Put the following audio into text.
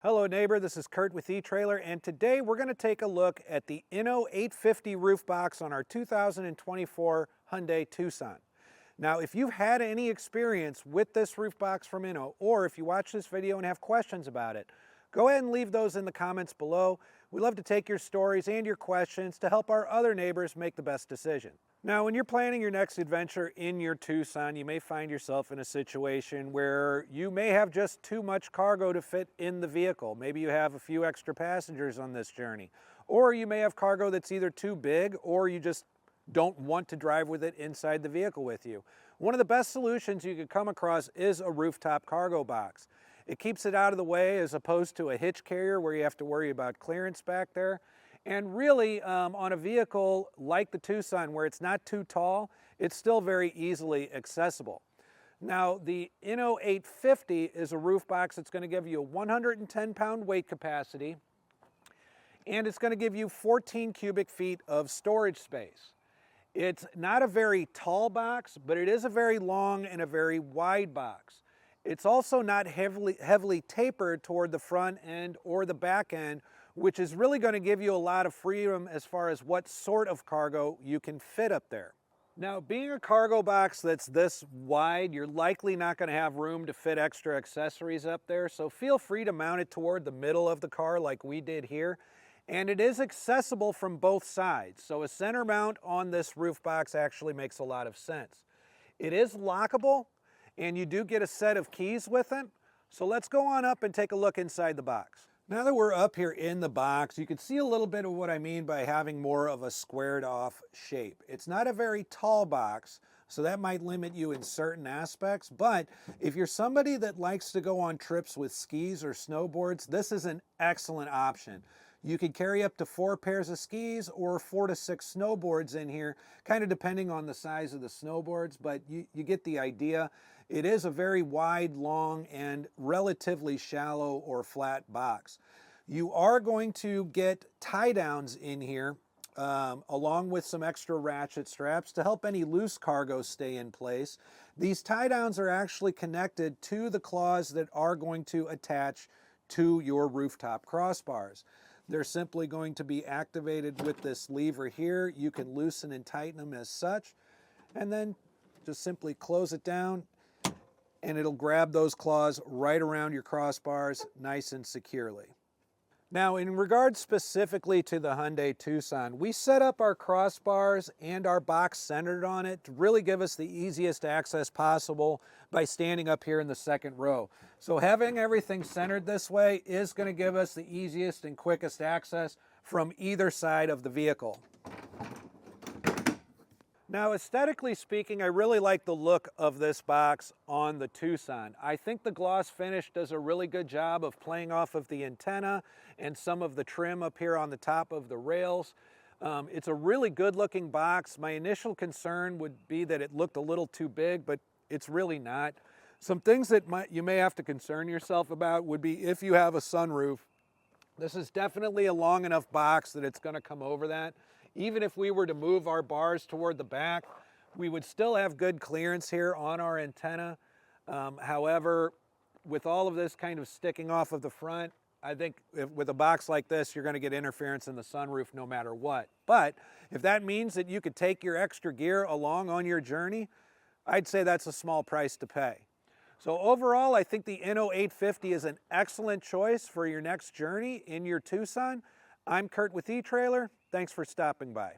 Hello neighbor, this is Curt with eTrailer, and today we're going to take a look at the Inno 850 roof box on our 2024 Hyundai Tucson. Now, if you've had any experience with this roof box from Inno, or if you watch this video and have questions about it, go ahead and leave those in the comments below. We love to take your stories and your questions to help our other neighbors make the best decision. Now, when you're planning your next adventure in your Tucson, you may find yourself in a situation where you may have just too much cargo to fit in the vehicle. Maybe you have a few extra passengers on this journey, or you may have cargo that's either too big or you just don't want to drive with it inside the vehicle with you. One of the best solutions you could come across is a rooftop cargo box. It keeps it out of the way as opposed to a hitch carrier where you have to worry about clearance back there. And really, on a vehicle like the Tucson, where it's not too tall, it's still very easily accessible. Now, the Inno 850 is a roof box that's going to give you a 110-pound weight capacity, and it's going to give you 14 cubic feet of storage space. It's not a very tall box, but it is a very long and a very wide box. It's also not heavily tapered toward the front end or the back end, which is really going to give you a lot of freedom as far as what sort of cargo you can fit up there. Now, being a cargo box that's this wide, you're likely not going to have room to fit extra accessories up there, so feel free to mount it toward the middle of the car like we did here. And it is accessible from both sides, so a center mount on this roof box actually makes a lot of sense. It is lockable, and you do get a set of keys with it. So let's go on up and take a look inside the box. Now that we're up here in the box, you can see a little bit of what I mean by having more of a squared off shape. It's not a very tall box, so that might limit you in certain aspects, but if you're somebody that likes to go on trips with skis or snowboards, this is an excellent option. You could carry up to 4 pairs of skis or 4 to 6 snowboards in here, kind of depending on the size of the snowboards, but you get the idea. It is a very wide, long, and relatively shallow or flat box. You are going to get tie downs in here, along with some extra ratchet straps to help any loose cargo stay in place. These tie downs are actually connected to the claws that are going to attach to your rooftop crossbars. They're simply going to be activated with this lever here. You can loosen and tighten them as such, and then just simply close it down, and it'll grab those claws right around your crossbars nice and securely. Now, in regards specifically to the Hyundai Tucson, we set up our crossbars and our box centered on it to really give us the easiest access possible by standing up here in the second row. So having everything centered this way is going to give us the easiest and quickest access from either side of the vehicle. Now, aesthetically speaking, I really like the look of this box on the Tucson. I think the gloss finish does a really good job of playing off of the antenna and some of the trim up here on the top of the rails. It's a really good looking box. My initial concern would be that it looked a little too big, but it's really not. Some things that you may have to concern yourself about would be if you have a sunroof. This is definitely a long enough box that it's going to come over that. Even if we were to move our bars toward the back, we would still have good clearance here on our antenna. However, with all of this kind of sticking off of the front, I think with a box like this, you're going to get interference in the sunroof no matter what. But if that means that you could take your extra gear along on your journey, I'd say that's a small price to pay. So overall, I think the Inno 850 is an excellent choice for your next journey in your Tucson. I'm Curt with eTrailer. Thanks for stopping by.